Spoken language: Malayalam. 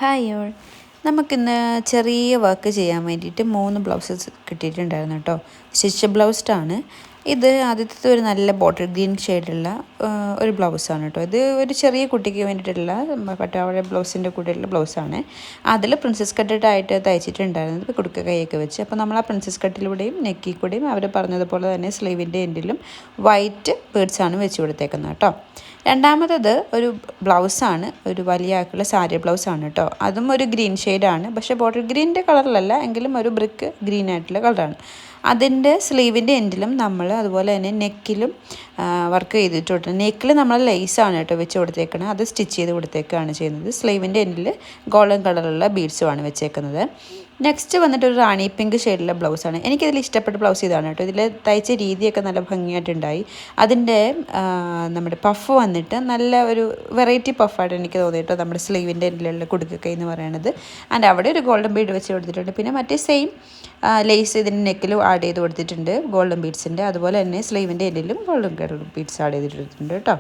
ഹായ് ഓൾ, നമുക്കിന്ന് ചെറിയ വർക്ക് ചെയ്യാൻ വേണ്ടിയിട്ട് 3 ബ്ലൗസസ് കിട്ടിയിട്ടുണ്ടായിരുന്നു കേട്ടോ. സ്റ്റിച്ച് ബ്ലൗസ്ഡാണ് ഇത്. ആദ്യത്തെ ഒരു നല്ല ബോട്ടിൽ ഗ്രീൻ ഷെയ്ഡുള്ള ഒരു ബ്ലൗസാണ് കേട്ടോ. ഇത് ഒരു ചെറിയ കുട്ടിക്ക് വേണ്ടിയിട്ടുള്ള പട്ടാവഴ ബ്ലൗസിൻ്റെ കൂടെയുള്ള ബ്ലൗസാണ്. അതിൽ പ്രിൻസസ് കട്ടിട്ടായിട്ട് തയ്ച്ചിട്ടുണ്ടായിരുന്നത് കുടുക്ക കൈയൊക്കെ വെച്ച്. അപ്പോൾ നമ്മൾ ആ പ്രിൻസസ് കട്ടിലൂടെയും നെക്കി കൂടെയും അവർ പറഞ്ഞതുപോലെ തന്നെ സ്ലീവിൻ്റെ എൻഡിലും വൈറ്റ് ബീഡ്സാണ് വെച്ച് കൊടുത്തേക്കുന്നത് കേട്ടോ. രണ്ടാമത്തത് ഒരു ബ്ലൗസാണ്, ഒരു വലിയ ആക്കുള്ള സാരി ബ്ലൗസാണ് കേട്ടോ. അതും ഒരു ഗ്രീൻ ഷെയ്ഡാണ്, പക്ഷേ ബോട്ടിൽ ഗ്രീനിൻ്റെ കളറിലല്ല, എങ്കിലും ഒരു ബ്രിക്ക് ഗ്രീൻ ആയിട്ടുള്ള കളറാണ്. അതിൻ്റെ സ്ലീവിൻ്റെ എൻഡിലും നമ്മൾ അതുപോലെ തന്നെ നെക്കിലും വർക്ക് ചെയ്തിട്ടുണ്ട്. നെക്കിൽ നമ്മൾ ലേസാണ് കേട്ടോ വെച്ച് കൊടുത്തേക്കുന്നത്, അത് സ്റ്റിച്ച് ചെയ്ത് കൊടുത്തേക്കാണ് ചെയ്യുന്നത്. സ്ലീവിൻ്റെ എൻഡിൽ ഗോൾഡൻ കളറുള്ള ബീഡ്സുമാണ് വെച്ചേക്കുന്നത്. നെക്സ്റ്റ് വന്നിട്ട് ഒരു റാണി പിങ്ക് ഷെയ്ഡിലുള്ള ബ്ലൗസാണ്. എനിക്കിതിൽ ഇഷ്ടപ്പെട്ട ബ്ലൗസ് ഇതാണ് കേട്ടോ. ഇതിൽ തയ്ച്ച രീതിയൊക്കെ നല്ല ഭംഗിയായിട്ടുണ്ടായി. അതിൻ്റെ നമ്മുടെ പഫ് വന്നിട്ട് നല്ല ഒരു വെറൈറ്റി പഫായിട്ട് എനിക്ക് തോന്നി കേട്ടോ, നമ്മുടെ സ്ലീവിൻ്റെ എൻഡിലുള്ള കുടുക്കക്കൈ എന്ന് പറയുന്നത്. ആൻഡ് അവിടെ ഒരു ഗോൾഡൻ ബീഡ് വെച്ച് കൊടുത്തിട്ടുണ്ട്. പിന്നെ മറ്റേ സെയിം ലേസ് ഇതിൻ്റെ നെക്കിലും ആഡ് ചെയ്ത് കൊടുത്തിട്ടുണ്ട് ഗോൾഡൻ ബീഡ്സിൻ്റെ. അതുപോലെ തന്നെ സ്ലീവിൻ്റെ എൻഡിലും ഗോൾഡൻ കളർ ബീഡ്സ് ആഡ് ചെയ്തിട്ടുണ്ട് കേട്ടോ.